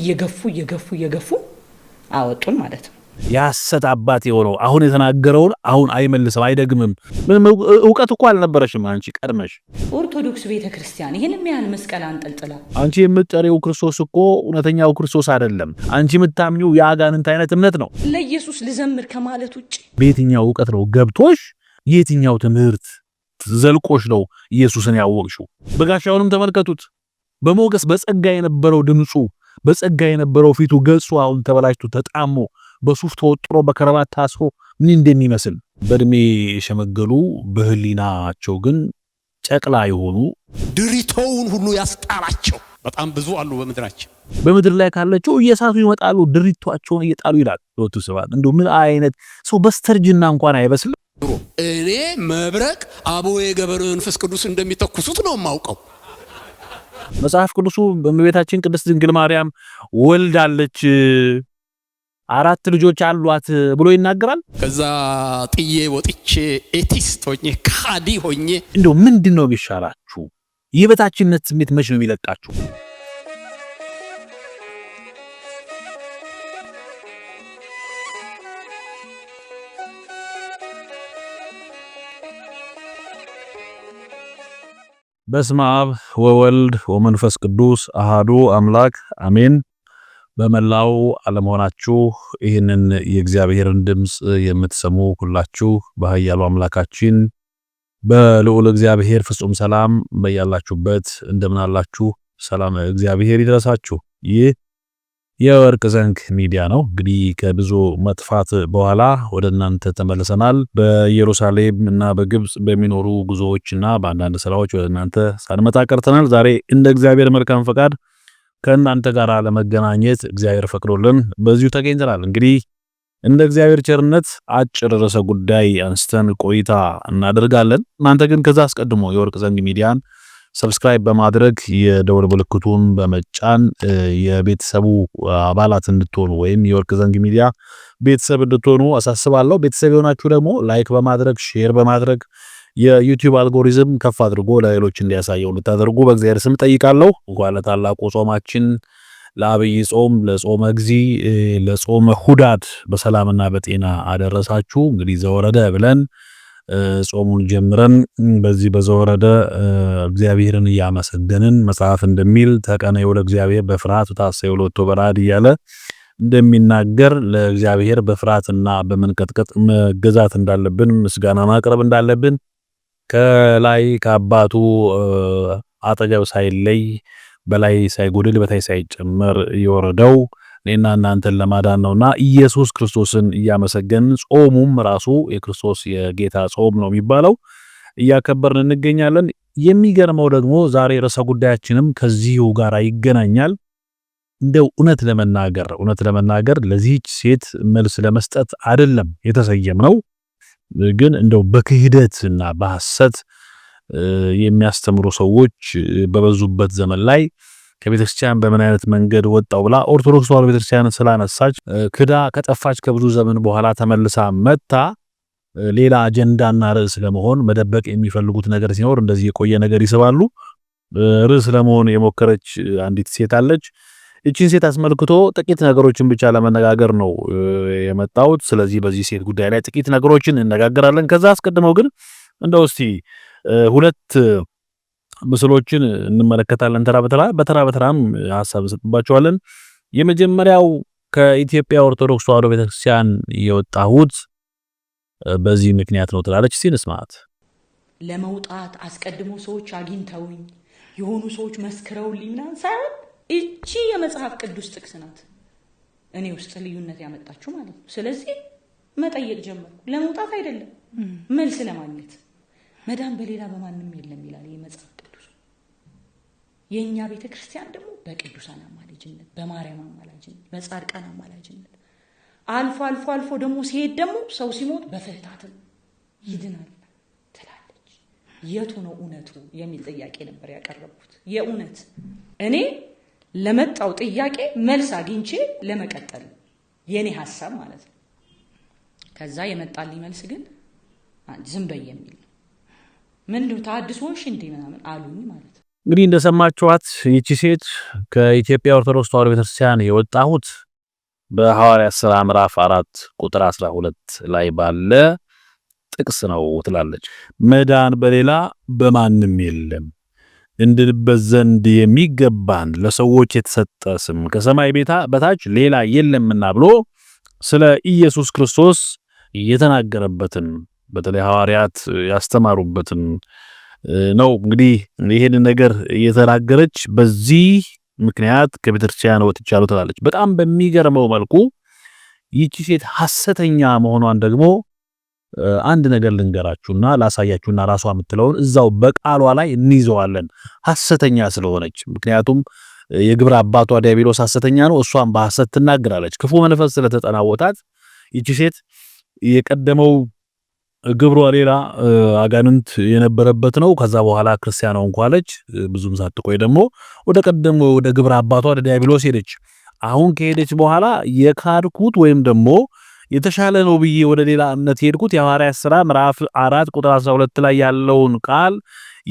እየገፉ አወጡን ማለት ነው። ያሰት አባት የሆነው አሁን የተናገረውን አሁን አይመልስም አይደግምም። ምንም ዕውቀት እኮ አልነበረሽም አንቺ ቀድመሽ። ኦርቶዶክስ ቤተክርስቲያን ይሄንን ያህል መስቀል አንጠልጥላ አንቺ የምትጠሪው ክርስቶስ እኮ እውነተኛው ክርስቶስ አይደለም። አንቺ የምታምኚው የአጋንንት አይነት እምነት ነው። ለኢየሱስ ልዘምር ከማለት ውጪ በየትኛው ዕውቀት ነው ገብቶሽ? የትኛው ትምህርት ዘልቆሽ ነው ኢየሱስን ያወቅሽው? በጋሻውንም ተመልከቱት። በሞገስ በጸጋ የነበረው ድምጹ፣ በጸጋ የነበረው ፊቱ ገጹ አሁን ተበላሽቶ ተጣሞ በሱፍ ተወጥሮ በከረባት ታስሮ ምን እንደሚመስል በእድሜ የሸመገሉ በህሊናቸው ግን ጨቅላ የሆኑ ድሪቶውን ሁሉ ያስጣላቸው በጣም ብዙ አሉ በመድራችን። በመድር ላይ ካለችው እየሳቱ ይመጣሉ ድሪቷቸውን እየጣሉ ይላል ሎቱ ስብሐት። እንደው ምን አይነት ሰው በስተርጅና እንኳን አይበስልም። እኔ መብረቅ አቦዬ ገብረ መንፈስ ቅዱስ እንደሚተኩሱት ነው የማውቀው። መጽሐፍ ቅዱሱ በእመቤታችን ቅድስት ድንግል ማርያም ወልዳለች 4 ልጆች አሏት ብሎ ይናገራል። ከዛ ጥዬ ወጥቼ ኤቲስት ሆኜ ካዲ ሆኜ እንደው ምንድነው የሚሻላችሁ? የበታችነት ስሜት መች ነው የሚለቃችሁ? በስመ አብ ወወልድ ወመንፈስ ቅዱስ አሃዱ አምላክ አሜን። በመላው ዓለም ሆናችሁ ይህንን የእግዚአብሔርን ድምጽ የምትሰሙ ሁላችሁ በኃያሉ አምላካችን በልዑል እግዚአብሔር ፍጹም ሰላም በያላችሁበት እንደምን አላችሁ? ሰላም እግዚአብሔር ይድረሳችሁ። ይህ የወርቅ ዘንግ ሚዲያ ነው። እንግዲህ ከብዙ መጥፋት በኋላ ወደ እናንተ ተመልሰናል። በኢየሩሳሌም እና በግብጽ በሚኖሩ ጉዞዎችና በአንዳንድ ስራዎች ወደ እናንተ ሳንመጣ ቀርተናል። ዛሬ እንደ እግዚአብሔር መልካም ፈቃድ ከእናንተ ጋር ለመገናኘት እግዚአብሔር ፈቅዶልን በዚሁ ተገኝተናል። እንግዲህ እንደ እግዚአብሔር ቸርነት አጭር ርዕሰ ጉዳይ አንስተን ቆይታ እናደርጋለን። እናንተ ግን ከዛ አስቀድሞ የወርቅ ዘንግ ሚዲያን ሰብስክራይብ በማድረግ የደወል ምልክቱን በመጫን የቤተሰቡ አባላት እንድትሆኑ ወይም የወርቅ ዘንግ ሚዲያ ቤተሰብ እንድትሆኑ አሳስባለሁ። ቤተሰብ የሆናችሁ ደግሞ ላይክ በማድረግ ሼር በማድረግ የዩቲዩብ አልጎሪዝም ከፍ አድርጎ ለሌሎች እንዲያሳየው እንድታደርጉ በእግዚአብሔር ስም ጠይቃለሁ። እንኳን ለታላቁ ጾማችን ለአብይ ጾም ለጾመ እግዚእ ለጾመ ሁዳድ በሰላምና በጤና አደረሳችሁ። እንግዲህ ዘወረደ ብለን ጾሙን ጀምረን በዚህ በዘወረደ እግዚአብሔርን እያመሰገንን መጽሐፍ እንደሚል ተቀነዩ ለእግዚአብሔር በፍርሃት ወታሰዩ ሎቱ በራድ እያለ እንደሚናገር ለእግዚአብሔር በፍርሃትና በመንቀጥቀጥ መገዛት እንዳለብን ምስጋና ማቅረብ እንዳለብን ከላይ ከአባቱ አጠገብ ሳይለይ በላይ ሳይጎድል በታይ ሳይጨመር የወረደው እኔና እናንተን ለማዳን ነውና ኢየሱስ ክርስቶስን እያመሰገን ጾሙም ራሱ የክርስቶስ የጌታ ጾም ነው የሚባለው እያከበርን እንገኛለን። የሚገርመው ደግሞ ዛሬ ርዕሰ ጉዳያችንም ከዚሁ ጋር ይገናኛል። እንደው እውነት ለመናገር ለዚህች ሴት መልስ ለመስጠት አይደለም የተሰየምነው፣ ግን እንደው በክህደትና በሐሰት የሚያስተምሩ ሰዎች በበዙበት ዘመን ላይ ከቤተክርስቲያን በምን አይነት መንገድ ወጣው ብላ ኦርቶዶክስ ተዋሕዶ ቤተክርስቲያን ስላነሳች ክዳ ከጠፋች ከብዙ ዘመን በኋላ ተመልሳ መጣ ሌላ አጀንዳና ርዕስ ለመሆን መደበቅ የሚፈልጉት ነገር ሲኖር እንደዚህ የቆየ ነገር ይስባሉ። ርዕስ ለመሆን የሞከረች አንዲት ሴት አለች። እቺን ሴት አስመልክቶ ጥቂት ነገሮችን ብቻ ለመነጋገር ነው የመጣሁት። ስለዚህ በዚህ ሴት ጉዳይ ላይ ጥቂት ነገሮችን እንነጋገራለን። ከዛ አስቀድመው ግን እንደው እስቲ ሁለት ምስሎችን እንመለከታለን። በተራ በተራም ሐሳብ እንሰጥባቸዋለን። የመጀመሪያው ከኢትዮጵያ ኦርቶዶክስ ተዋሕዶ ቤተክርስቲያን የወጣሁት በዚህ ምክንያት ነው ትላለች። እስቲ እንስማት። ለመውጣት አስቀድሞ ሰዎች አግኝተውኝ የሆኑ ሰዎች መስክረውልኝ ምናምን ሳይሆን እቺ የመጽሐፍ ቅዱስ ጥቅስ ናት እኔ ውስጥ ልዩነት ያመጣችሁ ማለት ነው። ስለዚህ መጠየቅ ጀመርኩ። ለመውጣት አይደለም መልስ ለማግኘት። መዳን በሌላ በማንም የለም ይላል የመጽሐፍ ቅዱስ። የኛ ቤተክርስቲያን ደግሞ በቅዱሳን አማላጅነት፣ በማርያም አማላጅነት፣ በጻድቃን አማላጅነት አልፎ ደግሞ ሲሄድ ደግሞ ሰው ሲሞት በፍህታትም ይድናል ትላለች። የቱ ነው እውነቱ የሚል ጥያቄ ነበር ያቀረብኩት። የእውነት እኔ ለመጣው ጥያቄ መልስ አግኝቼ ለመቀጠል የኔ ሐሳብ ማለት ነው። ከዛ የመጣልኝ መልስ ግን ዝም በይ የሚል ነው። ምንድነው ታድሶሽ እንዴ ምናምን አሉኝ ማለት ነው። እንግዲህ እንደሰማችኋት ይቺ ሴት ከኢትዮጵያ ኦርቶዶክስ ተዋሕዶ ቤተክርስቲያን የወጣሁት በሐዋርያት ሥራ ምዕራፍ 4 ቁጥር 12 ላይ ባለ ጥቅስ ነው ትላለች። መዳን በሌላ በማንም የለም እንድንበት ዘንድ የሚገባን ለሰዎች የተሰጠ ስም ከሰማይ በታች ሌላ የለምና ብሎ ስለ ኢየሱስ ክርስቶስ የተናገረበትን በተለይ ሐዋርያት ያስተማሩበትን ነው። እንግዲህ ይሄን ነገር እየተናገረች በዚህ ምክንያት ከቤተክርስቲያን ወጥቻለሁ ትላለች። በጣም በሚገርመው መልኩ ይቺ ሴት ሐሰተኛ መሆኗን ደግሞ አንድ ነገር ልንገራችሁና ላሳያችሁና ራሷ የምትለውን እዛው በቃሏ ላይ እንይዘዋለን ሐሰተኛ ስለሆነች። ምክንያቱም የግብረ አባቷ ዲያብሎስ ሐሰተኛ ነው፣ እሷም በሐሰት ትናገራለች። ክፉ መንፈስ ስለተጠናወታት ይቺ ሴት የቀደመው ግብሯ ሌላ አጋንንት የነበረበት ነው። ከዛ በኋላ ክርስቲያኗ እንኳለች። ብዙም ሳትቆይ ደግሞ ወደ ቀደመው ወደ ግብረ አባቷ ወደ ዲያብሎስ ሄደች። አሁን ከሄደች በኋላ የካድኩት ወይም ደግሞ የተሻለ ነው ብዬ ወደ ሌላ እምነት ሄድኩት የሐዋርያት ሥራ ምዕራፍ 4 ቁጥር 12 ላይ ያለውን ቃል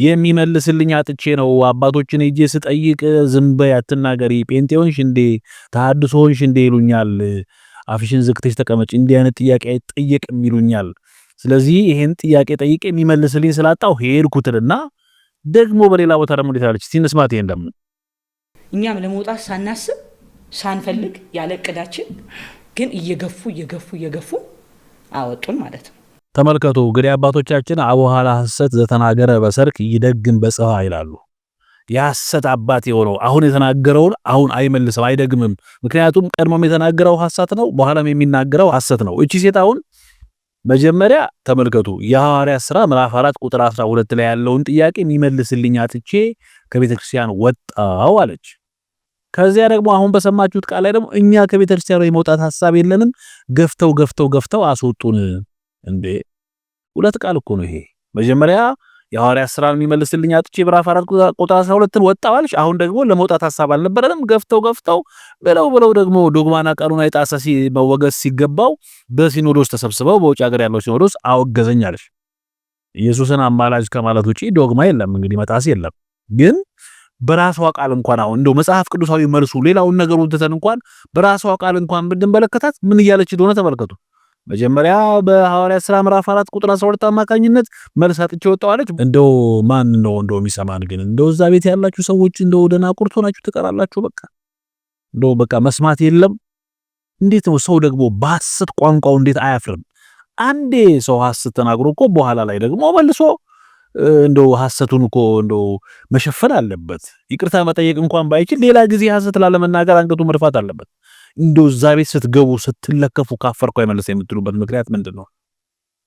የሚመልስልኝ አጥቼ ነው። አባቶችን ሄጄ ስጠይቅ ዝም በይ አትናገሪ፣ ጴንጤዎንሽ እንዴ ተሐድሶንሽ እንዴ ይሉኛል። አፍሽን ዝግተሽ ተቀመጭ፣ እንዲህ አይነት ጥያቄ አይጠየቅም ይሉኛል። ስለዚህ ይሄን ጥያቄ ጠይቄ የሚመልስልኝ ስላጣው ሄድኩትና ደግሞ በሌላ ቦታ ደግሞ እንዴት እስቲ እንስማት። ይሄን ደግሞ እኛም ለመውጣት ሳናስብ ሳንፈልግ ያለ እቅዳችን ግን እየገፉ አወጡን ማለት ነው። ተመልከቱ እንግዲህ አባቶቻችን አቡኋላ ሐሰት ዘተናገረ በሰርክ ይደግም በጽሐ ይላሉ። የሐሰት አባት የሆነው አሁን የተናገረውን አሁን አይመልስም አይደግምም። ምክንያቱም ቀድሞም የተናገረው ሐሰት ነው፣ በኋላም የሚናገረው ሐሰት ነው። እቺ ሴት አሁን መጀመሪያ ተመልከቱ የሐዋርያት ሥራ ምዕራፍ 4 ቁጥር 12 ላይ ያለውን ጥያቄ የሚመልስልኝ አጥቼ ከቤተክርስቲያን ወጣው አለች። ከዚያ ደግሞ አሁን በሰማችሁት ቃል ላይ ደግሞ እኛ ከቤተክርስቲያን የመውጣት ሐሳብ የለንም ገፍተው አስወጡን። እንዴ ሁለት ቃል እኮ ነው ይሄ። መጀመሪያ የሐዋርያት ሥራን የሚመልስልኝ አጥቼ ምዕራፍ 4 ቁጥር 12ን ወጣው አለች። አሁን ደግሞ ለመውጣት ሐሳብ አልነበረንም ገፍተው ብለው ደግሞ ዶግማና ቃሉን አይጣሳ መወገዝ ሲገባው በሲኖዶስ ተሰብስበው በውጭ ሀገር ያለው ሲኖዶስ አወገዘኝ አለች። ኢየሱስን አማላጅ ከማለት ውጪ ዶግማ የለም እንግዲህ መጣስ የለም። ግን በራሷ ቃል እንኳን አሁን እንደው መጽሐፍ ቅዱሳዊ መልሱ ሌላውን ነገሩን ትተን እንኳን በራሷ ቃል እንኳን ብንመለከታት ምን እያለች እንደሆነ ተመልከቱ። መጀመሪያ በሐዋርያት ሥራ ምዕራፍ 4 ቁጥር 12 አማካኝነት መልስ አጥቼ ወጣው አለች። እንደው ማን ነው እንደው የሚሰማን? ግን እንደው እዛ ቤት ያላችሁ ሰዎች እንደው ደናቁርት ሆናችሁ ትቀራላችሁ። በቃ መስማት የለም። እንዴት ነው ሰው ደግሞ በሐሰት ቋንቋው እንዴት አያፍርም? አንዴ ሰው ሐሰት ተናግሮ እኮ በኋላ ላይ ደግሞ መልሶ እንደው ሐሰቱን እኮ እንደው መሸፈን አለበት። ይቅርታ መጠየቅ እንኳን ባይችል ሌላ ጊዜ ሐሰት ላለመናገር አንገቱ መድፋት አለበት። እንደው እዛ ቤት ስትገቡ ስትለከፉ ካፈርኩ አይመለስ የምትሉበት ምክንያት ምንድነው?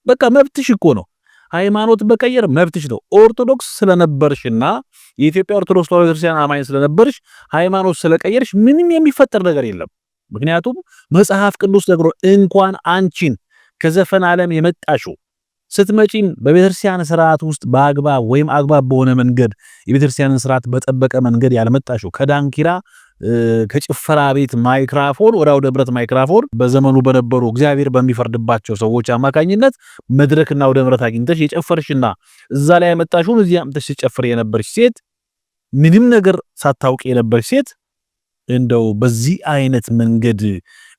በቃ መብትሽ እኮ ነው። ሃይማኖት በቀየር መብትሽ ነው። ኦርቶዶክስ ስለነበርሽና የኢትዮጵያ ኦርቶዶክስ ተዋሕዶ ክርስቲያን አማኝ ስለነበርሽ ሃይማኖት ስለቀየርሽ ምንም የሚፈጠር ነገር የለም። ምክንያቱም መጽሐፍ ቅዱስ ደግሞ እንኳን አንቺን ከዘፈን ዓለም የመጣሽው ስትመጪም በቤተክርስቲያን ስርዓት ውስጥ በአግባብ ወይም አግባብ በሆነ መንገድ የቤተክርስቲያንን ስርዓት በጠበቀ መንገድ ያልመጣሽው ከዳንኪራ ከጭፈራ ቤት ማይክራፎን ወደ አውደ ብረት ማይክራፎን በዘመኑ በነበሩ እግዚአብሔር በሚፈርድባቸው ሰዎች አማካኝነት መድረክና አውደ ብረት አግኝተሽ የጨፈርሽና እዛ ላይ ያመጣሽውን እዚህ አምጥተሽ ሲጨፍር የነበርሽ ሴት ምንም ነገር ሳታውቂ የነበርሽ ሴት እንደው በዚህ አይነት መንገድ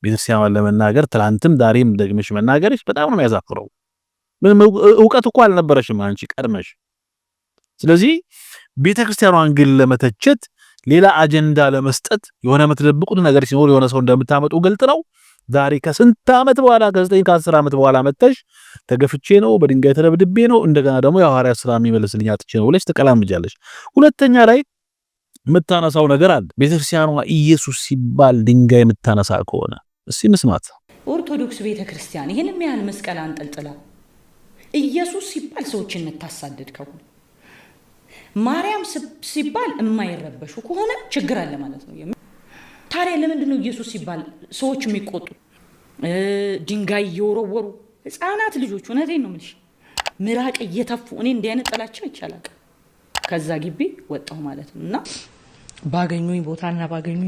ቤተክርስቲያንን ለመናገር ትላንትም ዛሬም ደግመሽ መናገርሽ በጣም ነው የሚያሳፍረው። ምንም ዕውቀት እኮ አልነበረሽም አንቺ ቀድመሽ። ስለዚህ ቤተክርስቲያኗን ግን ለመተቸት ሌላ አጀንዳ ለመስጠት የሆነ የምትደብቁት ነገር ሲኖር የሆነ ሰው እንደምታመጡ ግልጥ ነው። ዛሬ ከስንት ዓመት በኋላ ከ9 ከ10 ዓመት በኋላ መጥተሽ ተገፍቼ ነው በድንጋይ ተደብድቤ ነው እንደገና ደግሞ የሐዋርያት ሥራ የሚመልስልኝ አጥቼ ነው ብለሽ ተቀላምጃለሽ። ሁለተኛ ላይ የምታነሳው ነገር አለ። ቤተክርስቲያኗ ኢየሱስ ሲባል ድንጋይ የምታነሳ ከሆነ እስቲ እንስማት። ኦርቶዶክስ ቤተክርስቲያን ይሄንም ያህል መስቀል አንጠልጥላ ኢየሱስ ሲባል ሰዎችን የምታሳድድ ከሆነ ማርያም ሲባል የማይረበሹ ከሆነ ችግር አለ ማለት ነው። ታዲያ ለምንድን ነው ኢየሱስ ሲባል ሰዎች የሚቆጡ? ድንጋይ እየወረወሩ ህፃናት ልጆች እውነቴን ነው የምልሽ ምራቅ እየተፉ እኔ እንዲህ አይነት ጥላቻ ይቻላል። ከዛ ግቢ ወጣሁ ማለት ነው። እና ባገኙኝ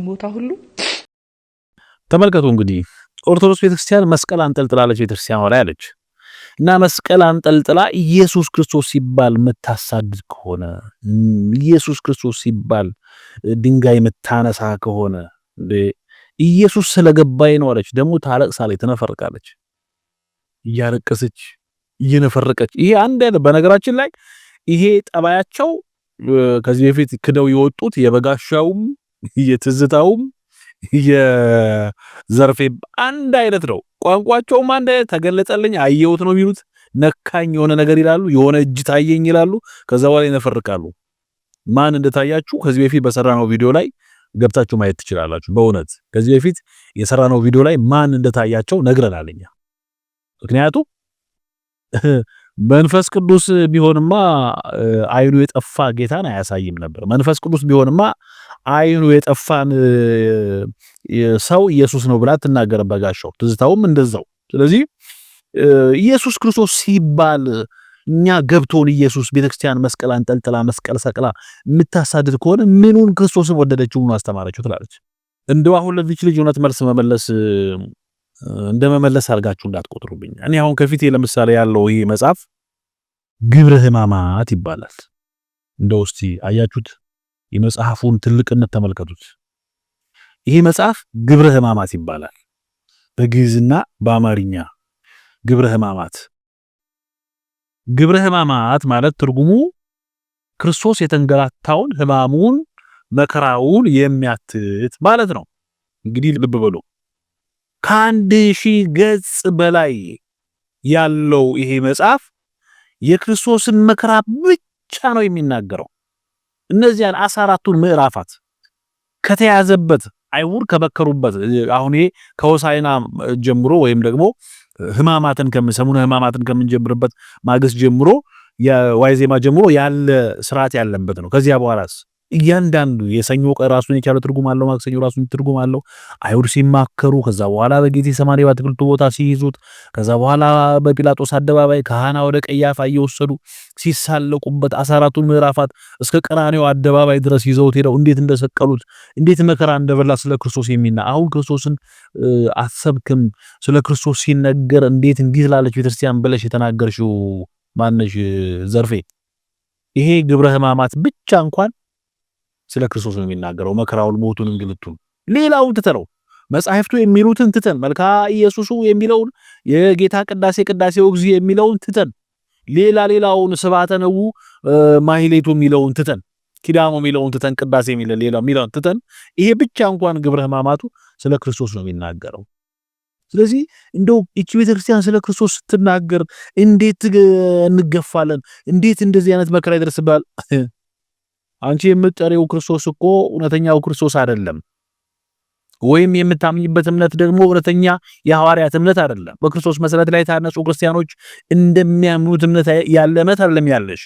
ቦታ ሁሉ ተመልከቱ። እንግዲህ ኦርቶዶክስ ቤተክርስቲያን መስቀል አንጠልጥላለች ቤተክርስቲያን ላይ አለች። እና መስቀል አንጠልጥላ ኢየሱስ ክርስቶስ ሲባል የምታሳድድ ከሆነ ኢየሱስ ክርስቶስ ሲባል ድንጋይ የምታነሳ ከሆነ ኢየሱስ ስለገባኝ ነው አለች። ደግሞ ታለቅሳለች፣ ትነፈርቃለች፣ እያለቀሰች እየነፈረቀች። ይሄ አንድ አይነት በነገራችን ላይ ይሄ ጠባያቸው ከዚህ በፊት ክደው የወጡት የበጋሻውም የትዝታውም የዘርፌ አንድ አይነት ነው። ቋንቋቸውም አንድ አይነት ተገለጠልኝ፣ አየሁት ነው የሚሉት። ነካኝ የሆነ ነገር ይላሉ፣ የሆነ እጅ ታየኝ ይላሉ። ከዛ በኋላ ይነፈርቃሉ። ማን እንደታያችሁ ከዚህ በፊት በሰራነው ቪዲዮ ላይ ገብታችሁ ማየት ትችላላችሁ። በእውነት ከዚህ በፊት የሰራነው ቪዲዮ ላይ ማን እንደታያቸው ነግረናል እኛ። ምክንያቱም መንፈስ ቅዱስ ቢሆንማ አይኑ የጠፋ ጌታን አያሳይም ነበር። መንፈስ ቅዱስ ቢሆንማ አይኑ የጠፋን ሰው ኢየሱስ ነው ብላ ትናገር በጋሻው፣ ትዝታውም እንደዛው። ስለዚህ ኢየሱስ ክርስቶስ ሲባል እኛ ገብቶን ኢየሱስ ቤተክርስቲያን መስቀል አንጠልጥላ መስቀል ሰቅላ የምታሳድድ ከሆነ ምኑን ክርስቶስን ወደደችው ነው አስተማረችው ትላለች። እንደው አሁን ለዚች ልጅ እውነት መልስ መመለስ እንደመመለስ አድርጋችሁ እንዳትቆጥሩብኝ። እኔ አሁን ከፊቴ ለምሳሌ ያለው ይሄ መጽሐፍ ግብረ ሕማማት ይባላል። እንደው እስቲ አያችሁት? የመጽሐፉን ትልቅነት ተመልከቱት። ይሄ መጽሐፍ ግብረ ሕማማት ይባላል በግዕዝና በአማርኛ ግብረ ሕማማት። ግብረ ሕማማት ማለት ትርጉሙ ክርስቶስ የተንገላታውን ሕማሙን መከራውን የሚያትት ማለት ነው። እንግዲህ ልብ በሉ ከ1000 ገጽ በላይ ያለው ይሄ መጽሐፍ የክርስቶስን መከራ ብቻ ነው የሚናገረው። እነዚያን 14ቱን ምዕራፋት ከተያዘበት አይሁድ ከመከሩበት አሁን ይሄ ከሆሳዕና ጀምሮ ወይም ደግሞ ሰሙነ ሕማማትን ከምንጀምርበት ማግስት ጀምሮ የዋይዜማ ጀምሮ ያለ ስርዓት ያለበት ነው። ከዚያ በኋላስ እያንዳንዱ የሰኞ ቀን ራሱን የቻለ ትርጉም አለው፣ ማክሰኞ ራሱን ትርጉም አለው። አይሁድ ሲማከሩ ከዛ በኋላ በጌቴሰማኒ በአትክልቱ ቦታ ሲይዙት ከዛ በኋላ በጲላጦስ አደባባይ ከሐና ወደ ቀያፋ እየወሰዱ ሲሳለቁበት 14ቱን ምዕራፋት እስከ ቀራንዮ አደባባይ ድረስ ይዘውት ሄደው እንዴት እንደሰቀሉት እንዴት መከራ እንደበላ ስለ ክርስቶስ አሁን ክርስቶስን አሰብክም ስለ ክርስቶስ ሲነገር እንዴት እንዲህ ላለች ቤተክርስቲያን ብለሽ የተናገርሽው ማነሽ ዘርፌ? ይሄ ግብረ ሕማማት ብቻ እንኳን ስለ ክርስቶስ ነው የሚናገረው። መከራውን፣ ሞቱን፣ እንግልቱን ሌላውን ትተነው መጻሕፍቱ የሚሉትን ትተን መልክአ ኢየሱሱ የሚለውን የጌታ ቅዳሴው እግዚእ የሚለውን ትተን ሌላውን ስብሐተ ነዉ ማህሌቱ የሚለውን ትተን ኪዳኑ የሚለውን ትተን ቅዳሴ የሚለውን ትተን ይሄ ብቻ እንኳን ግብረ ሕማማቱ ስለ ክርስቶስ ነው የሚናገረው። ስለዚህ እንደው እቺ ቤተክርስቲያን ስለ ክርስቶስ ስትናገር እንዴት እንገፋለን? እንዴት እንደዚህ አይነት መከራ ይደርስባል? አንቺ የምትጠሪው ክርስቶስ እኮ እውነተኛው ክርስቶስ አይደለም፣ ወይም የምታምኝበት እምነት ደግሞ እውነተኛ የሐዋርያት እምነት አይደለም። በክርስቶስ መሰረት ላይ ታነጹ ክርስቲያኖች እንደሚያምኑት እምነት ያለ እምነት አይደለም ያለሽ።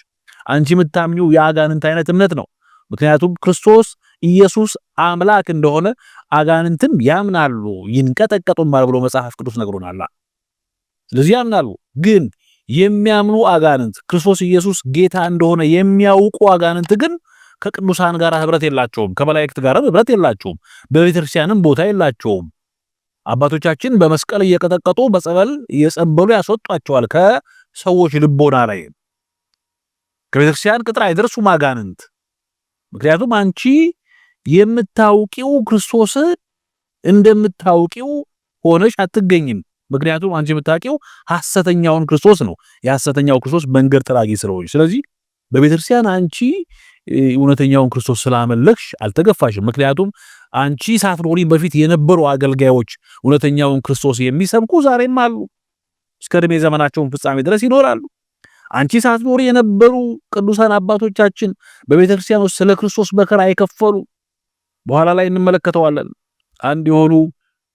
አንቺ የምታምኚው የአጋንንት አይነት እምነት ነው። ምክንያቱም ክርስቶስ ኢየሱስ አምላክ እንደሆነ አጋንንትም ያምናሉ ይንቀጠቀጡማል ብሎ መጽሐፍ ቅዱስ ነግሮናል። ስለዚህ ያምናሉ። ግን የሚያምኑ አጋንንት ክርስቶስ ኢየሱስ ጌታ እንደሆነ የሚያውቁ አጋንንት ግን ከቅዱሳን ጋር ህብረት የላቸውም፣ ከመላእክት ጋር ህብረት የላቸውም፣ በቤተክርስቲያንም ቦታ የላቸውም። አባቶቻችን በመስቀል እየቀጠቀጡ በጸበል እየጸበሉ ያስወጧቸዋል ከሰዎች ልቦና ላይ። ከቤተክርስቲያን ቅጥር አይደርሱም አጋንንት። ምክንያቱም አንቺ የምታውቂው ክርስቶስ እንደምታውቂው ሆነሽ አትገኝም። ምክንያቱም አንቺ የምታውቂው ሐሰተኛውን ክርስቶስ ነው፣ የሐሰተኛው ክርስቶስ መንገድ ጠራጊ ስለሆንሽ። ስለዚህ በቤተክርስቲያን አንቺ እውነተኛውን ክርስቶስ ስላመለክሽ አልተገፋሽም። ምክንያቱም አንቺ ሳትኖሪ በፊት የነበሩ አገልጋዮች እውነተኛውን ክርስቶስ የሚሰብኩ ዛሬም አሉ፣ እስከ ዕድሜ ዘመናቸውን ፍጻሜ ድረስ ይኖራሉ። አንቺ ሳትኖሪ የነበሩ ቅዱሳን አባቶቻችን በቤተክርስቲያን ውስጥ ስለ ክርስቶስ መከራ የከፈሉ በኋላ ላይ እንመለከተዋለን። አንድ የሆኑ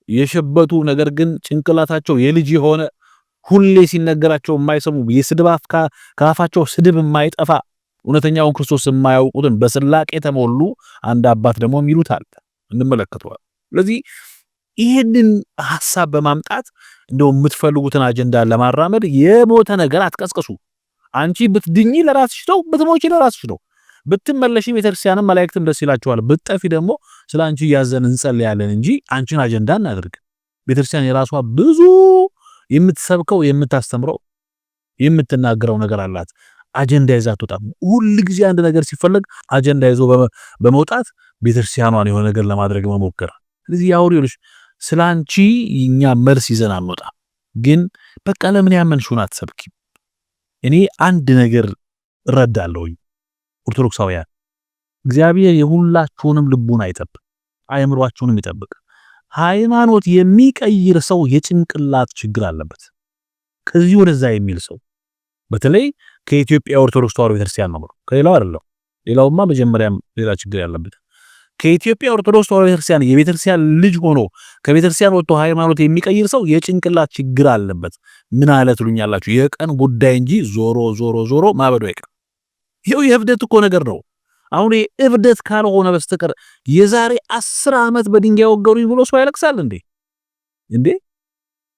የሸበቱ ነገር ግን ጭንቅላታቸው የልጅ የሆነ ሁሌ ሲነገራቸው የማይሰሙ የስድብ አፍ ከአፋቸው ስድብ የማይጠፋ እውነተኛውን ክርስቶስ የማያውቁትን በስላቅ የተሞሉ አንድ አባት ደግሞ ይሉታል፣ እንመለከተዋል። ስለዚህ ይህንን ሐሳብ በማምጣት እንደው የምትፈልጉትን አጀንዳ ለማራመድ የሞተ ነገር አትቀስቅሱ። አንቺ ብትድኚ ለራስሽ ነው፣ ብትሞቺ ለራስሽ ነው። ብትመለሺ ቤተክርስቲያንም መላእክትም ደስ ይላቸዋል። ብትጠፊ ደግሞ ስለ አንቺ እያዘን እንጸልያለን እንጂ አንቺን አጀንዳ እናድርግ። ቤተክርስቲያን የራሷ ብዙ የምትሰብከው የምታስተምረው የምትናገረው ነገር አላት። አጀንዳ ይዛ አትወጣም። ሁል ጊዜ አንድ ነገር ሲፈለግ አጀንዳ ይዞ በመውጣት ቤተክርስቲያኗን የሆነ ነገር ለማድረግ መሞከር። ስለዚህ ያውሪውልሽ ስላንቺ እኛ መልስ ይዘን አንወጣ። ግን በቃ ለምን ያመንሽውን አትሰብኪም? እኔ አንድ ነገር እረዳለሁ። ኦርቶዶክሳውያን እግዚአብሔር የሁላችሁንም ልቡን አይጠብቅ፣ አእምሯችሁንም ይጠብቅ። ሃይማኖት የሚቀይር ሰው የጭንቅላት ችግር አለበት። ከዚህ ወደዛ የሚል ሰው በተለይ ከኢትዮጵያ ኦርቶዶክስ ተዋሕዶ ቤተክርስቲያን ነው። ከሌላው አይደለም። ሌላውማ መጀመሪያም ሌላ ችግር ያለበት ከኢትዮጵያ ኦርቶዶክስ ተዋሕዶ ቤተክርስቲያን የቤተክርስቲያን ልጅ ሆኖ ከቤተክርስቲያን ወጥቶ ሃይማኖት የሚቀይር ሰው የጭንቅላት ችግር አለበት። ምን አለ ትሉኛላችሁ? የቀን ጉዳይ እንጂ ዞሮ ማበዱ አይቀር። ይሄው የእብደት እኮ ነገር ነው። አሁን እብደት ካልሆነ በስተቀር የዛሬ 10 ዓመት በድንጋይ ወገሩኝ ብሎ ሰው ያለቅሳል እንዴ?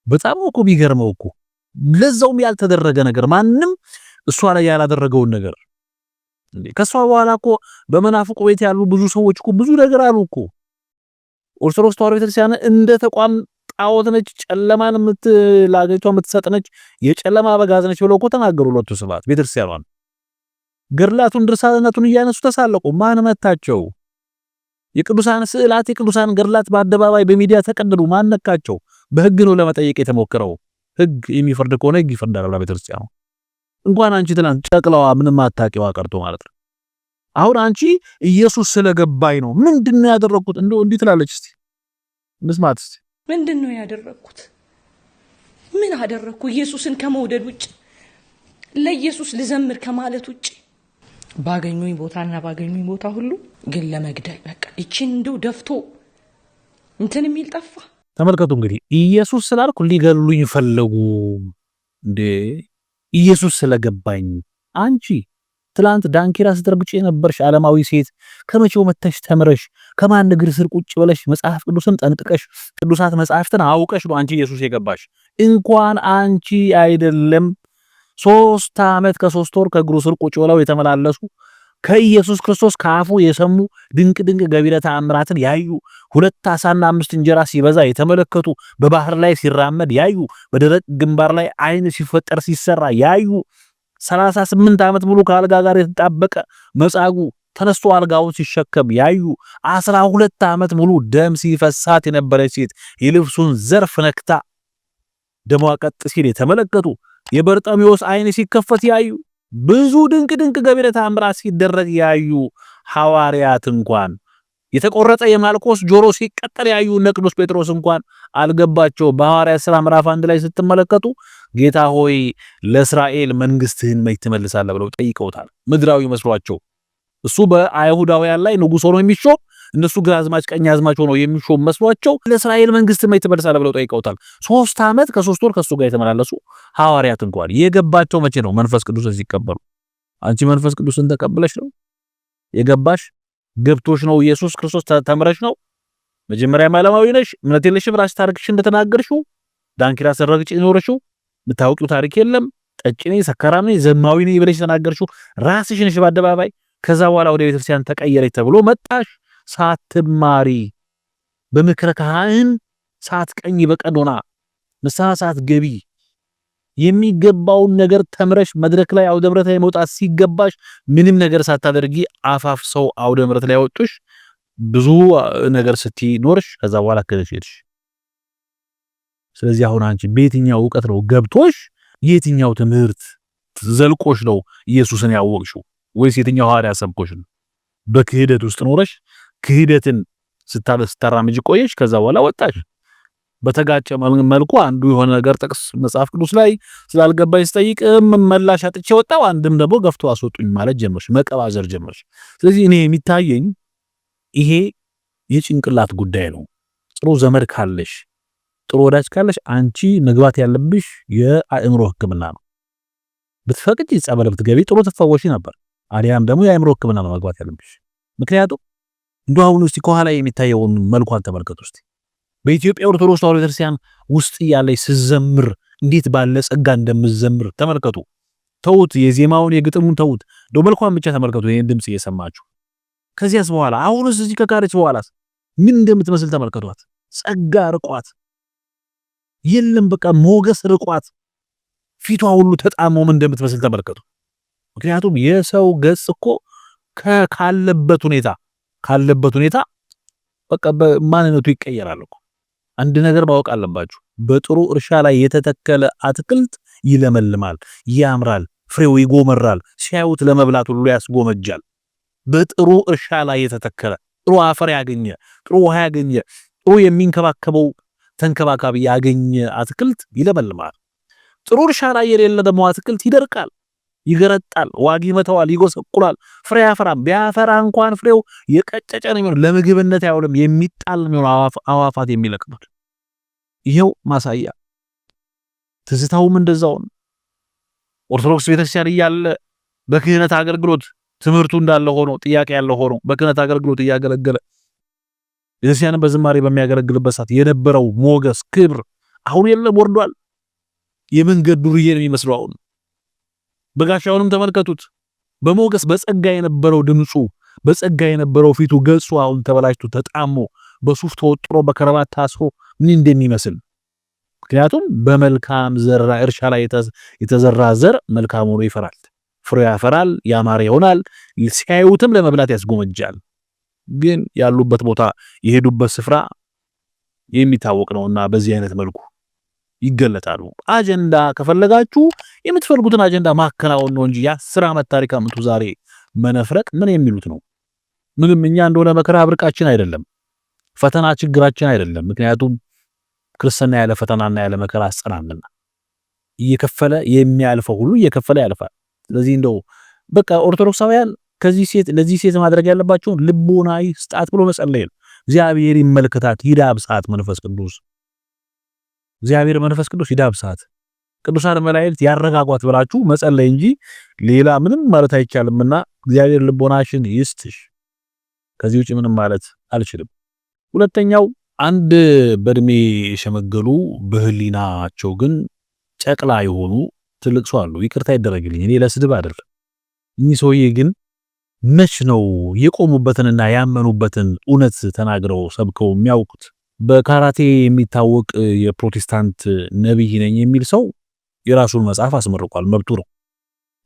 በጣም እኮ ቢገርመው እኮ ለዛውም ያልተደረገ ነገር ማንም እሷ ላይ ያላደረገውን ነገር እንዴ። ከሷ በኋላ እኮ በመናፍቁ ቤት ያሉ ብዙ ሰዎች እኮ ብዙ ነገር አሉ እኮ። ኦርቶዶክስ ተዋሕዶ ቤተክርስቲያን እንደ ተቋም ጣዖት ነች፣ ጨለማን ለአገሪቷ የምትሰጥ ነች፣ የጨለማ አበጋዝ ነች ብለው እኮ ተናገሩ። ሁለቱ ስብሐት ቤተክርስቲያኗን ገድላቱን ድርሳናቱን እያነሱ ተሳለቁ። ማን መታቸው? የቅዱሳን ስዕላት የቅዱሳን ገድላት በአደባባይ በሚዲያ ተቀደዱ። ማን ነካቸው? በህግ ነው ለመጠየቅ የተሞከረው። ህግ የሚፈርድ ከሆነ ህግ ይፈርዳል ብላ ቤተክርስቲያኗ። እንኳን አንቺ ትናንት ጨቅላዋ ምንም አታውቂዋ ቀርቶ ማለት ነው። አሁን አንቺ ኢየሱስ ስለገባኝ ነው ምንድነው ያደረኩት እንዴ ትላለች። እስቲ መስማት እስቲ ምንድነው ያደረኩት? ምን አደረኩ? ኢየሱስን ከመውደድ ውጭ ለኢየሱስ ልዘምር ከማለት ውጭ ባገኙኝ ቦታ ሁሉ ግን ለመግደል በቃ እቺን እንደው ደፍቶ እንትን የሚል ጠፋ። ተመልከቱ እንግዲህ ኢየሱስ ስላልኩ ሊገሉኝ ፈለጉ እንዴ? ኢየሱስ ስለገባኝ። አንቺ ትላንት ዳንኪራ ስትረግጭ የነበርሽ ዓለማዊ ሴት ከመቼው መተሽ ተምረሽ ከማን እግር ስር ቁጭ ብለሽ መጽሐፍ ቅዱስን ጠንጥቀሽ ቅዱሳት መጽሐፍትን አውቀሽ ነው አንቺ ኢየሱስ የገባሽ። እንኳን አንቺ አይደለም 3 ዓመት ከ3 ወር ከእግሩ ስር ቁጭ ብለው የተመላለሱ ከኢየሱስ ክርስቶስ ከአፉ የሰሙ ድንቅ ገቢረ ተአምራትን ያዩ 2 ዓሣና 5 እንጀራ ሲበዛ የተመለከቱ በባህር ላይ ሲራመድ ያዩ በደረቅ ግንባር ላይ አይን ሲፈጠር ሲሰራ ያዩ 38 ዓመት ሙሉ ከአልጋ ጋር የተጣበቀ መጻጉዕ ተነስቶ አልጋውን ሲሸከም ያዩ 12 ዓመት ሙሉ ደም ሲፈሳት የነበረች ሴት የልብሱን ዘርፍ ነክታ ደሟ ቀጥ ሲል የተመለከቱ የበርጤሜዎስ አይን ሲከፈት ያዩ ብዙ ድንቅ ገቢረ ተአምራት ሲደረግ ያዩ ሐዋርያት እንኳን የተቆረጠ የማልኮስ ጆሮ ሲቀጠል ያዩ እነ ቅዱስ ጴጥሮስ እንኳን አልገባቸው። በሐዋርያት ሥራ ምዕራፍ 1 ላይ ስትመለከቱ ጌታ ሆይ ለእስራኤል መንግስትህን መች ትመልሳለህ ብለው ጠይቀውታል። ምድራዊ መስሏቸው እሱ በአይሁዳውያን ላይ ንጉሥ ሆኖ የሚሾም እነሱ ግራዝማች ቀኛዝማች ሆኖ የሚሾም መስሏቸው ለእስራኤል መንግስት መች ትመልሳለህ ብለው ጠይቀውታል። 3 ዓመት ከ3 ወር ከሱ ጋር የተመላለሱ ሐዋርያት እንኳን የገባቸው መቼ ነው? መንፈስ ቅዱስን ሲቀበሉ። አንቺ መንፈስ ቅዱስን ተቀበለሽ ነው የገባሽ? ገብቶሽ ነው? ኢየሱስ ክርስቶስ ተምረሽ ነው? መጀመሪያም ዓለማዊ ነሽ፣ እምነት የለሽም። ራስሽ ታሪክሽ እንደተናገርሽው ዳንኪራ ሰረግጭ ኖርሽው፣ የምታውቂው ታሪክ የለም። ጠጭ ነኝ፣ ሰካራም ነኝ፣ ዘማዊ ነኝ ብለሽ ተናገርሽው ራስሽ ነሽ በአደባባይ። ከዛ በኋላ ወደ ቤተክርስቲያን ተቀየረች ተብሎ መጣሽ ሳትማሪ በምክረ ካህን ሳትቀኝ በቀኖና ንስሐ ሳትገቢ የሚገባውን ነገር ተምረሽ መድረክ ላይ አውደ ምሕረት ላይ መውጣት ሲገባሽ ምንም ነገር ሳታደርጊ አፋፍ ሰው አውደ ምሕረት ላይ ወጥሽ ብዙ ነገር ስትይ ኖርሽ። ከዛ በኋላ ከደሽ። ስለዚህ አሁን አንቺ በየትኛው ዕውቀት ነው ገብቶሽ የትኛው ትምህርት ዘልቆሽ ነው ኢየሱስን ያወቅሽው? ወይስ የትኛው ሐዋርያ ሰብኮሽ ነው? በክህደት ውስጥ ኖረሽ ክህደትን ስታራምጂ ቆየሽ። ከዛ በኋላ ወጣሽ። በተጋጨ መልኩ አንዱ የሆነ ነገር ጥቅስ መጽሐፍ ቅዱስ ላይ ስላልገባኝ ስጠይቅ መላሽ አጥቼ ወጣው፣ አንድም ደግሞ ገፍቶ አስወጡኝ ማለት ጀመርሽ፣ መቀባዘር ጀመርሽ። ስለዚህ እኔ የሚታየኝ ይሄ የጭንቅላት ጉዳይ ነው። ጥሩ ዘመድ ካለሽ፣ ጥሩ ወዳጅ ካለሽ አንቺ መግባት ያለብሽ የአእምሮ ሕክምና ነው። ብትፈቅጂ ጸበል ብትገቢ ጥሩ ትፈወሺ ነበር። አዲያም ደግሞ የአእምሮ ሕክምና ነው መግባት ያለብሽ። ምክንያቱም እንደው አሁን እስቲ ከኋላ የሚታየውን መልኳን ተመልከቱ እስቲ። በኢትዮጵያ ኦርቶዶክስ ተዋሕዶ ቤተክርስቲያን ውስጥ ያለች ስዘምር እንዴት ባለ ጸጋ እንደምዘምር ተመልከቱ። ተውት የዜማውን የግጥሙን ተውት፣ እንደው መልኳን ብቻ ተመልከቱ። ይሄን ድምጽ እየሰማችሁ ከዚያስ በኋላ አሁንስ እዚህ ከካረች በኋላስ ምን እንደምትመስል ተመልከቷት። ጸጋ ርቋት የለም በቃ ሞገስ ርቋት ፊቷ ሁሉ ተጣሞ ምን እንደምትመስል ተመልከቱ። ምክንያቱም የሰው ገጽ እኮ ካለበት ሁኔታ በቃ በማንነቱ ይቀየራል እኮ። አንድ ነገር ማወቅ አለባችሁ። በጥሩ እርሻ ላይ የተተከለ አትክልት ይለመልማል፣ ያምራል፣ ፍሬው ይጎመራል፣ ሲያዩት ለመብላት ሁሉ ያስጎመጃል። በጥሩ እርሻ ላይ የተተከለ ጥሩ አፈር ያገኘ፣ ጥሩ ውሃ ያገኘ፣ ጥሩ የሚንከባከበው ተንከባካቢ ያገኘ አትክልት ይለመልማል። ጥሩ እርሻ ላይ የሌለ ደግሞ አትክልት ይደርቃል፣ ይገረጣል፣ ዋግ ይመታዋል፣ ይጎሰቁላል፣ ፍሬ ያፈራም። ቢያፈራ እንኳን ፍሬው የቀጨጨ ነው የሚሆነው፣ ለምግብነት አይውልም፣ የሚጣል ነው አዋፋት የሚለቅሙት። ይሄው ማሳያ። ትዝታውም እንደዛው ነው። ኦርቶዶክስ ቤተክርስቲያን እያለ በክህነት አገልግሎት ትምህርቱ እንዳለ ሆኖ ጥያቄ ያለ ሆኖ በክህነት አገልግሎት እያገለገለ ቤተክርስቲያንን በዝማሬ በሚያገለግልበት ሰዓት የነበረው ሞገስ ክብር አሁን የለም፣ ወርዷል። የመንገድ ዱርዬ ነው የሚመስለው አሁን። በጋሻውንም ተመልከቱት። በሞገስ በጸጋ የነበረው ድምፁ፣ በጸጋ የነበረው ፊቱ፣ ገጹ አሁን ተበላሽቶ ተጣሞ በሱፍ ተወጥሮ በከረባት ታስሮ ምን እንደሚመስል። ምክንያቱም በመልካም ዘራ እርሻ ላይ የተዘራ ዘር መልካም ሆኖ ይፈራል፣ ፍሬ ያፈራል፣ ያማረ ይሆናል፣ ሲያዩትም ለመብላት ያስጎመጃል። ግን ያሉበት ቦታ የሄዱበት ስፍራ የሚታወቅ ነውና በዚህ አይነት መልኩ ይገለጣሉ። አጀንዳ ከፈለጋችሁ የምትፈልጉትን አጀንዳ ማከናወን ነው እንጂ የ10 ዓመት ታሪክ አምጡ ዛሬ መነፍረቅ ምን የሚሉት ነው? ምንም እኛ እንደሆነ መከራ ብርቃችን አይደለም፣ ፈተና ችግራችን አይደለም። ምክንያቱም ክርስትና ያለ ፈተናና ያለ መከራ አጸናምና እየከፈለ የሚያልፈው ሁሉ እየከፈለ ያልፋል። ስለዚህ እንደው በቃ ኦርቶዶክሳውያን ለዚህ ሴት ማድረግ ያለባቸው ልቦና ይስጣት ብሎ መጸለይ ነው። እግዚአብሔር ይመልከታት፣ ይዳብሳት መንፈስ ቅዱስ፣ እግዚአብሔር መንፈስ ቅዱስ ይዳብሳት፣ ቅዱሳን መላእክት ያረጋጓት ብላችሁ መጸለይ እንጂ ሌላ ምንም ማለት አይቻልምና እግዚአብሔር ልቦናሽን ይስጥሽ። ከዚህ ውጪ ምንም ማለት አልችልም። ሁለተኛው አንድ በእድሜ የሸመገሉ በህሊናቸው ግን ጨቅላ የሆኑ ትልቅ ሰው አሉ። ይቅርታ ይደረግልኝ፣ እኔ ለስድብ አይደለም። እኚህ ሰውዬ ግን መች ነው የቆሙበትንና ያመኑበትን እውነት ተናግረው ሰብከው የሚያውቁት? በካራቴ የሚታወቅ የፕሮቴስታንት ነብይ ነኝ የሚል ሰው የራሱን መጽሐፍ አስመርቋል። መብቱ ነው።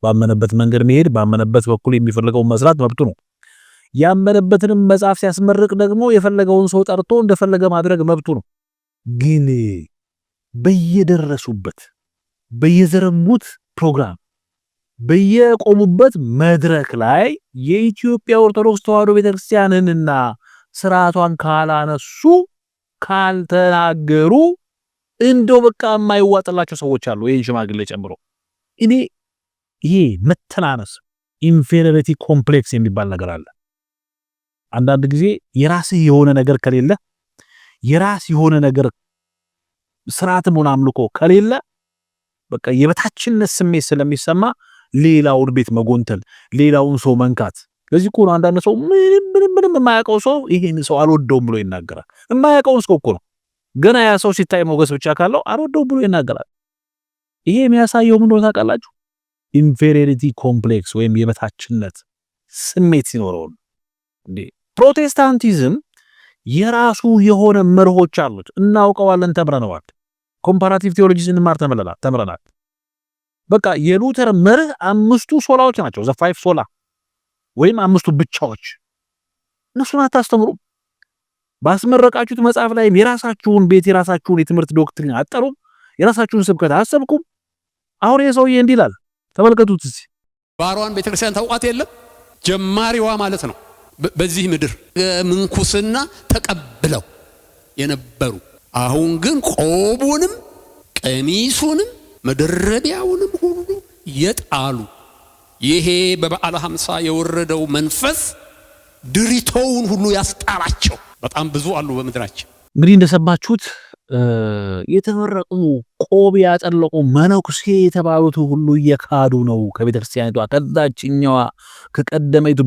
ባመነበት መንገድ መሄድ፣ ባመነበት በኩል የሚፈልገውን መስራት መብቱ ነው። ያመነበትንም መጽሐፍ ሲያስመርቅ ደግሞ የፈለገውን ሰው ጠርቶ እንደፈለገ ማድረግ መብቱ ነው። ግን በየደረሱበት በየዘረጉት ፕሮግራም በየቆሙበት መድረክ ላይ የኢትዮጵያ ኦርቶዶክስ ተዋሕዶ ቤተክርስቲያንንና ስርዓቷን ካላነሱ ካልተናገሩ እንደው በቃ የማይዋጥላቸው ሰዎች አሉ። ይሄን ሽማግሌ ጨምሮ እኔ ይሄ መተናነስ ኢንፌሪዮሪቲ ኮምፕሌክስ የሚባል ነገር አለ። አንዳንድ ጊዜ የራስህ የሆነ ነገር ከሌለ የራስ የሆነ ነገር ስርዓትም ሆነ አምልኮ ከሌለ በቃ የበታችነት ስሜት ስለሚሰማ ሌላውን ቤት መጎንተል፣ ሌላውን ሰው መንካት። ለዚህ እኮ ነው አንዳንድ ሰው ምንም የማያውቀው ሰው ይሄን ሰው አልወደውም ብሎ ይናገራል። የማያውቀውን ሰው እኮ ነው ገና ያ ሰው ሲታይ ሞገስ ብቻ ካለው አልወደውም ብሎ ይናገራል። ይሄ የሚያሳየው ምን እንደሆነ ታውቃላችሁ? ኢንፌሪዮሪቲ ኮምፕሌክስ ወይም የበታችነት ስሜት ሲኖረው እንዴ። ፕሮቴስታንቲዝም የራሱ የሆነ መርሆች አሉት፣ እናውቀዋለን፣ ተምረነዋል። ኮምፓራቲቭ ቴዎሎጂ ስንማር ተምረናል። በቃ የሉተር መርህ 5 ሶላዎች ናቸው። ዘ 5 ሶላ ወይም 5 ብቻዎች። እነሱን አታስተምሩም። ባስመረቃችሁት መጽሐፍ ላይ የራሳችሁን ቤት የራሳችሁን የትምህርት ዶክትሪን አጠሩም፣ የራሳችሁን ስብከት አሰብኩም። አሁን የሰውዬ እንዲህ ይላል፣ ተመልከቱት እስቲ። ባሯን ቤተክርስቲያን ታውቋት የለም ጀማሪዋ ማለት ነው። በዚህ ምድር ምንኩስና ተቀብለው የነበሩ አሁን ግን ቆቡንም ቀሚሱንም መደረቢያውንም ሁሉ የጣሉ ይሄ በበዓለ 50 የወረደው መንፈስ ድሪቶውን ሁሉ ያስጣላቸው በጣም ብዙ አሉ በምድራችን። እንግዲህ እንደሰማችሁት የተመረጡ ቆብ ያጠለቁ መነኩሴ የተባሉት ሁሉ እየካዱ ነው ከቤተክርስቲያኒቷ ከዛችኛዋ ከቀደመይቱ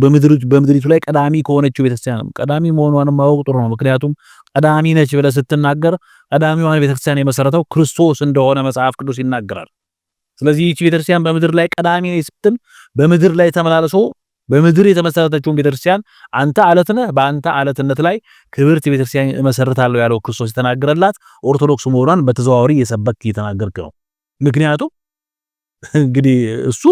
በምድሪቱ ላይ ቀዳሚ ከሆነችው ቤተክርስቲያን። ቀዳሚ መሆኗን ማወቅ ጥሩ ነው። ምክንያቱም ቀዳሚ ነች ብለህ ስትናገር ቀዳሚዋን ቤተክርስቲያን የመሰረተው ክርስቶስ እንደሆነ መጽሐፍ ቅዱስ ይናገራል። ስለዚህ ይህች ቤተክርስቲያን በምድር ላይ ቀዳሚ ነች ስትል በምድር ላይ ተመላልሶ በምድር የተመሰረተችውን ቤተክርስቲያን አንተ አለት ነህ፣ በአንተ አለትነት ላይ ክብርት ቤተክርስቲያን እመሰርታለሁ ያለው ክርስቶስ የተናገረላት ኦርቶዶክስ መሆኗን በተዘዋዋሪ እየሰበክ እየተናገርክ ነው። ምክንያቱም እንግዲህ እሱ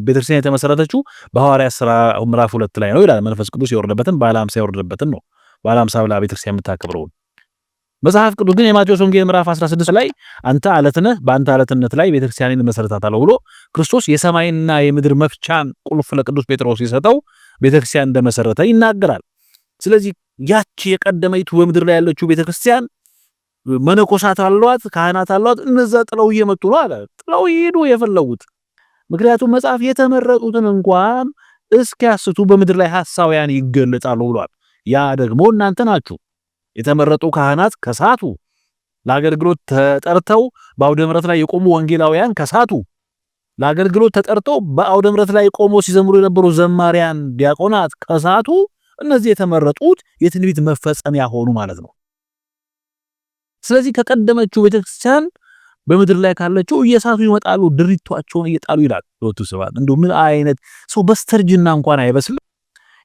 ቤተክርስቲያን የተመሰረተችው በሐዋርያት ሥራ ምዕራፍ 2 ላይ ነው ይላል። መንፈስ ቅዱስ የወረደበትን በዓለ ሃምሳ የወረደበትን ነው በዓለ ሃምሳ ብላ ቤተክርስቲያን የምታከብረው። መጽሐፍ ቅዱስ ግን የማቴዎስ ወንጌል ምዕራፍ 16 ላይ አንተ ዓለት ነህ፣ በአንተ ዓለትነት ላይ ቤተክርስቲያንን መሰረታታለሁ ብሎ ክርስቶስ የሰማይና የምድር መፍቻን ቁልፍ ለቅዱስ ጴጥሮስ ሲሰጠው ቤተክርስቲያን እንደመሰረተ ይናገራል። ስለዚህ ያቺ የቀደመይቱ በምድር ላይ ያለችው ቤተክርስቲያን መነኮሳት አሏት፣ ካህናት አሏት። እነዛ ጥለው እየመጡ ነው አለ። ጥለው ይሄዱ የፈለጉት። ምክንያቱም መጽሐፍ የተመረጡትን እንኳን እስኪያስቱ በምድር ላይ ሐሳውያን ይገለጣሉ ብሏል። ያ ደግሞ እናንተ ናችሁ። የተመረጡ ካህናት ከሳቱ፣ ለአገልግሎት ተጠርተው በአውደ ምሕረት ላይ የቆሙ ወንጌላውያን ከሳቱ፣ ለአገልግሎት ተጠርተው በአውደ ምሕረት ላይ ቆሞ ሲዘምሩ የነበሩ ዘማሪያን ዲያቆናት ከሳቱ፣ እነዚህ የተመረጡት የትንቢት መፈጸሚያ ሆኑ ማለት ነው። ስለዚህ ከቀደመችው ቤተክርስቲያን በምድር ላይ ካለችው እየሳቱ ይመጣሉ፣ ድሪቷቸውን እየጣሉ ይላል ሎቱ ስብሐት። እንደው ምን አይነት ሰው በስተርጅና እንኳን አይበስልም?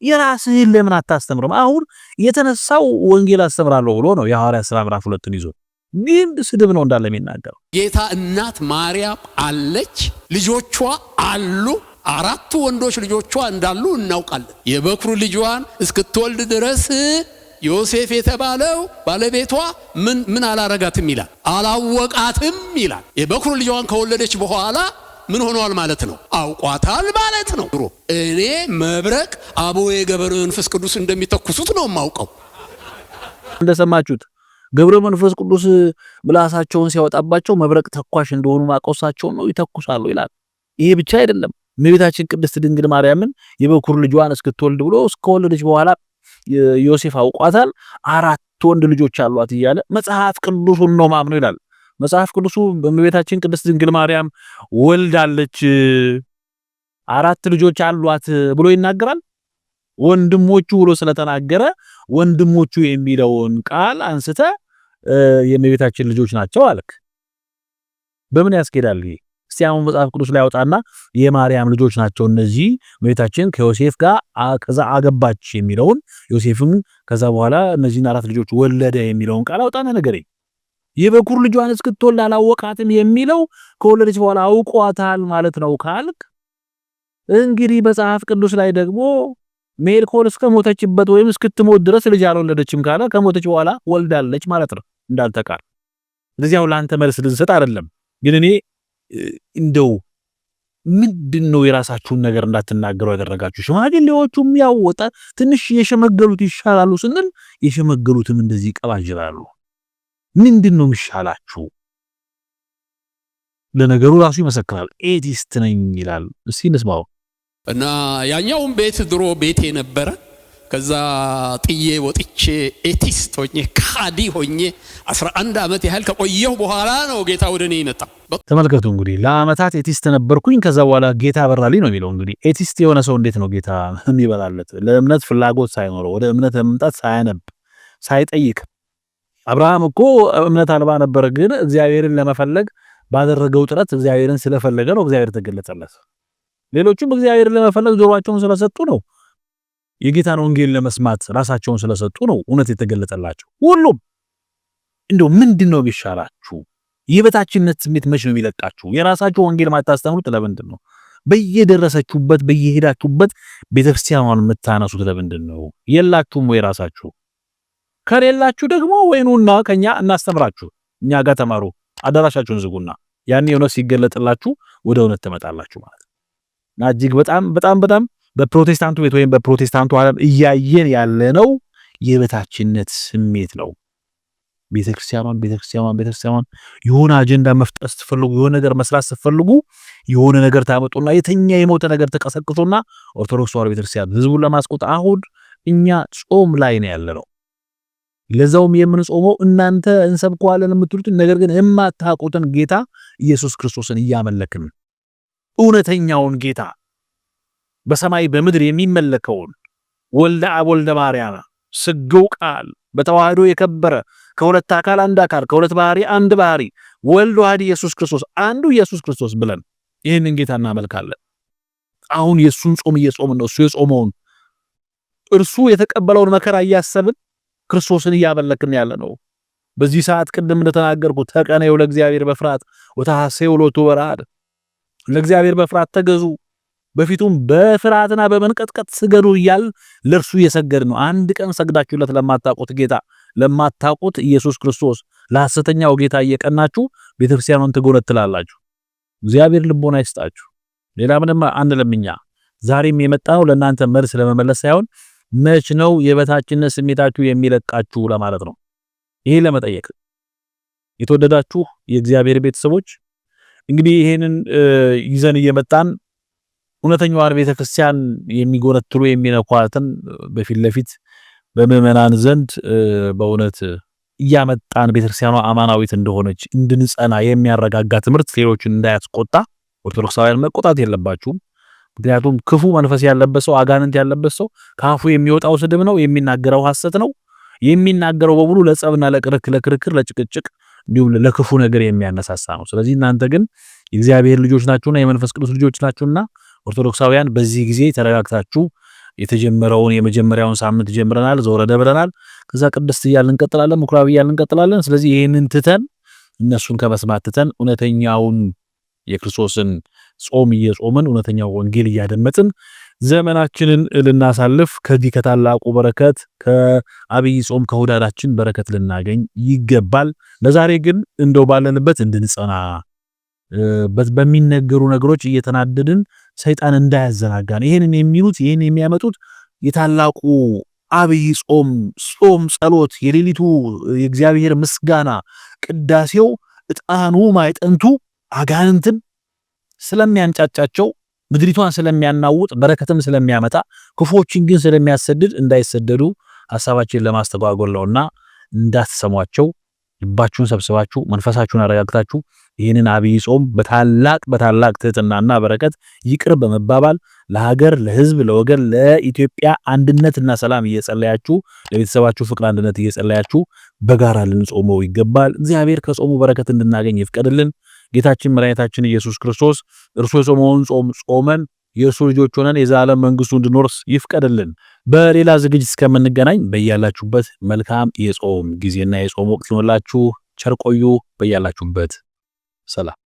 የራስህን ለምን አታስተምርም? አሁን የተነሳው ወንጌል አስተምራለሁ ብሎ ነው የሐዋርያት ሥራ ምዕራፍ 2ን ይዞ፣ ግን ስድብ ነው እንዳለ የሚናገረው። ጌታ እናት ማርያም አለች፣ ልጆቿ አሉ። 4 ወንዶች ልጆቿ እንዳሉ እናውቃለን። የበኩር ልጇን እስክትወልድ ድረስ ዮሴፍ የተባለው ባለቤቷ ምን አላረጋትም ይላል፣ አላወቃትም ይላል። የበኩር ልጇን ከወለደች በኋላ ምን ሆኗል ማለት ነው? አውቋታል ማለት ነው። እኔ መብረቅ አቡነ ገብረ መንፈስ ቅዱስ እንደሚተኩሱት ነው የማውቀው። እንደሰማችሁት ገብረ መንፈስ ቅዱስ ምላሳቸውን ሲያወጣባቸው መብረቅ ተኳሽ እንደሆኑ ማቆሳቸው ነው፣ ይተኩሳሉ ይላል። ይሄ ብቻ አይደለም። እመቤታችን ቅድስት ድንግል ማርያምን የበኩር ልጇን እስክትወልድ ብሎ እስከወለደች በኋላ ዮሴፍ አውቋታል፣ 4 ወንድ ልጆች አሏት እያለ መጽሐፍ ቅዱሱን ነው ማምነው ይላል። መጽሐፍ ቅዱሱ በእመቤታችን ቅድስት ድንግል ማርያም ወልዳለች 4 ልጆች አሏት ብሎ ይናገራል። ወንድሞቹ ብሎ ስለተናገረ ወንድሞቹ የሚለውን ቃል አንስተ የእመቤታችን ልጆች ናቸው አለክ። በምን ያስኬዳል ይሄ? እስቲ አሁን መጽሐፍ ቅዱስ ላይ አውጣና የማርያም ልጆች ናቸው እነዚህ፣ እመቤታችን ከዮሴፍ ጋር ከዛ አገባች የሚለውን ዮሴፍም ከዛ በኋላ እነዚህን 4 ልጆች ወለደ የሚለውን ቃል አውጣና ነገሬ። የበኩር ልጇን እስክትወልድ አላወቃትም የሚለው ከወለደች በኋላ አውቋታል ማለት ነው ካልክ፣ እንግዲህ መጽሐፍ ቅዱስ ላይ ደግሞ ሜልኮል እስከ ሞተችበት ወይም እስክትሞት ድረስ ልጅ አልወለደችም ካለ ከሞተች በኋላ ወልዳለች ማለት ነው እንዳልተቃል። ስለዚህ አሁን ለአንተ መልስ ልንሰጥ አይደለም፣ ግን እኔ እንደው ምንድነው የራሳችሁን ነገር እንዳትናገሩ ያደረጋችሁ? ሽማግሌዎቹም ያወጣ ትንሽ የሸመገሉት ይሻላሉ ስንል የሸመገሉትም እንደዚህ ይቀባጅራሉ። ምንድነው የሚሻላችሁ? ለነገሩ ራሱ ይመሰክራል። ኤቲስት ነኝ ይላል። እስቲ እንስማው። እና ያኛውን ቤት ድሮ ቤቴ ነበረ። ከዛ ጥዬ ወጥቼ ኤቲስት ሆኜ ካዲ ሆኜ 11 ዓመት ያህል ከቆየሁ በኋላ ነው ጌታ ወደ እኔ ይመጣ። ተመልከቱ እንግዲህ ለአመታት ኤቲስት ነበርኩኝ፣ ከዛ በኋላ ጌታ በራልኝ ነው የሚለው። እንግዲህ ኤቲስት የሆነ ሰው እንዴት ነው ጌታ የሚበላለት? ለእምነት ፍላጎት ሳይኖረው፣ ወደ እምነት ለመምጣት ሳያነብ ሳይጠይቅ። አብርሃም እኮ እምነት አልባ ነበር፣ ግን እግዚአብሔርን ለመፈለግ ባደረገው ጥረት እግዚአብሔርን ስለፈለገ ነው እግዚአብሔር ተገለጸለት። ሌሎቹም እግዚአብሔርን ለመፈለግ ጆሮአቸውን ስለሰጡ ነው፣ የጌታን ወንጌል ለመስማት ራሳቸውን ስለሰጡ ነው እውነት የተገለጠላቸው። ሁሉም እንደው ምንድነው ቢሻላችሁ? የበታችነት ስሜት መች ነው የሚለቃችሁ? የራሳችሁ ወንጌል ማታስተምሩት ለምንድን ነው? በየደረሰችሁበት በየሄዳችሁበት ቤተክርስቲያኗን የምታነሱት ለምንድን ነው? የላችሁም ወይ ራሳችሁ? ከሌላችሁ ደግሞ ወይኑና ከኛ እናስተምራችሁ፣ እኛ ጋር ተማሩ፣ አዳራሻችሁን ዝጉና ያኔ እውነት ሲገለጥላችሁ ወደ እውነት ትመጣላችሁ ማለት ነው። እና እጅግ በጣም በፕሮቴስታንቱ ቤት ወይም በፕሮቴስታንቱ ዓለም እያየን ያለነው የበታችነት ስሜት ነው። ቤተክርስቲያኗን የሆነ አጀንዳ መፍጠር ስትፈልጉ፣ የሆነ ነገር መስራት ስትፈልጉ የሆነ ነገር ታመጡና የተኛ የሞተ ነገር ተቀሰቅሱና ኦርቶዶክስ ተዋሕዶ ቤተክርስቲያን ህዝቡን ለማስቆጣ አሁን እኛ ጾም ላይ ነው ያለነው። ለዛውም የምንጾመው እናንተ እንሰብከዋለን የምትሉትን ነገር ግን የማታውቁትን ጌታ ኢየሱስ ክርስቶስን እያመለክን እውነተኛውን ጌታ በሰማይ በምድር የሚመለከውን ወልደ አብ ወልደ ማርያም ስግው ቃል በተዋህዶ የከበረ ከሁለት አካል አንድ አካል ከሁለት ባህሪ አንድ ባህሪ ወልድ ዋህድ ኢየሱስ ክርስቶስ አንዱ ኢየሱስ ክርስቶስ ብለን ይህንን ጌታ እናመልካለን። አሁን የሱን ጾም እየጾምን ነው። እሱ የጾመውን እርሱ የተቀበለውን መከራ እያሰብን ክርስቶስን እያመለክን ያለ ነው። በዚህ ሰዓት ቅድም እንደተናገርኩት ተቀነዩ ለእግዚአብሔር በፍርሃት ወተሐሰዩ ሎቱ በረአድ፣ ለእግዚአብሔር በፍርሃት ተገዙ፣ በፊቱም በፍርሃትና በመንቀጥቀጥ ስገዱ እያል ለእርሱ እየሰገድ ነው። አንድ ቀን ሰግዳችሁለት ለማታውቁት ጌታ ለማታውቁት ኢየሱስ ክርስቶስ ለሐሰተኛው ጌታ እየቀናችሁ ቤተክርስቲያኑን ትጎነትላላችሁ። እግዚአብሔር ልቦና ይስጣችሁ። ሌላ ምንም አንልምኛ። ዛሬም የመጣው ለእናንተ መልስ ለመመለስ ሳይሆን መች ነው የበታችነት ስሜታችሁ የሚለቃችሁ ለማለት ነው። ይሄ ለመጠየቅ የተወደዳችሁ የእግዚአብሔር ቤተሰቦች እንግዲህ ይሄንን ይዘን እየመጣን እውነተኛዋን ቤተክርስቲያን የሚጎነትሉ የሚነኳትን በፊት ለፊት በምዕመናን ዘንድ በእውነት እያመጣን ቤተክርስቲያኗ አማናዊት እንደሆነች እንድንጸና የሚያረጋጋ ትምህርት ሌሎችን እንዳያስቆጣ ኦርቶዶክሳውያን መቆጣት የለባችሁም። ምክንያቱም ክፉ መንፈስ ያለበት ሰው አጋንንት ያለበት ሰው ካፉ የሚወጣው ስድብ ነው፣ የሚናገረው ሐሰት ነው። የሚናገረው በሙሉ ለጸብና ለክርክር ለጭቅጭቅ እንዲሁም ለክፉ ነገር የሚያነሳሳ ነው። ስለዚህ እናንተ ግን የእግዚአብሔር ልጆች ናችሁና የመንፈስ ቅዱስ ልጆች ናችሁና ኦርቶዶክሳውያን በዚህ ጊዜ ተረጋግታችሁ የተጀመረውን የመጀመሪያውን ሳምንት ጀምረናል፣ ዘወረደ ብለናል። ከዛ ቅድስት እያልን እንቀጥላለን፣ ምኩራብ እያልን እንቀጥላለን። ስለዚህ ይሄንን ትተን እነሱን ከመስማት ትተን እውነተኛውን የክርስቶስን ጾም እየጾምን እውነተኛው ወንጌል እያደመጥን ዘመናችንን ልናሳልፍ ከዚህ ከታላቁ በረከት ከአብይ ጾም ከሁዳዳችን በረከት ልናገኝ ይገባል። ለዛሬ ግን እንደው ባለንበት እንድንጸና በሚነገሩ ነገሮች እየተናደድን ሰይጣን እንዳያዘናጋን ይሄንን የሚሉት ይሄን የሚያመጡት የታላቁ አብይ ጾም ጸሎት የሌሊቱ የእግዚአብሔር ምስጋና ቅዳሴው ዕጣኑ ማይጠንቱ አጋንንትን ስለሚያንጫጫቸው ምድሪቷን ስለሚያናውጥ በረከትም ስለሚያመጣ ክፉዎችን ግን ስለሚያሰድድ እንዳይሰደዱ ሐሳባችን ለማስተጓጎል ነውና እንዳትሰሟቸው ልባችሁን ሰብስባችሁ መንፈሳችሁን አረጋግታችሁ ይህንን አብይ ጾም በታላቅ ትህትናና በረከት ይቅር በመባባል ለሀገር ለሕዝብ ለወገን ለኢትዮጵያ አንድነትና ሰላም እየጸለያችሁ ለቤተሰባችሁ ፍቅር አንድነት እየጸለያችሁ በጋራ ልንጾመው ይገባል። እግዚአብሔር ከጾሙ በረከት እንድናገኝ ይፍቀድልን። ጌታችን መድኃኒታችን ኢየሱስ ክርስቶስ እርሱ የጾመውን ጾም ጾመን የእርሱ ልጆች ሆነን የዘላለም መንግስቱ እንድንወርስ ይፍቀድልን። በሌላ ዝግጅት እስከምንገናኝ በያላችሁበት መልካም የጾም ጊዜና የጾም ወቅት ይሁንላችሁ። ቸር ቆዩ። በያላችሁበት ሰላም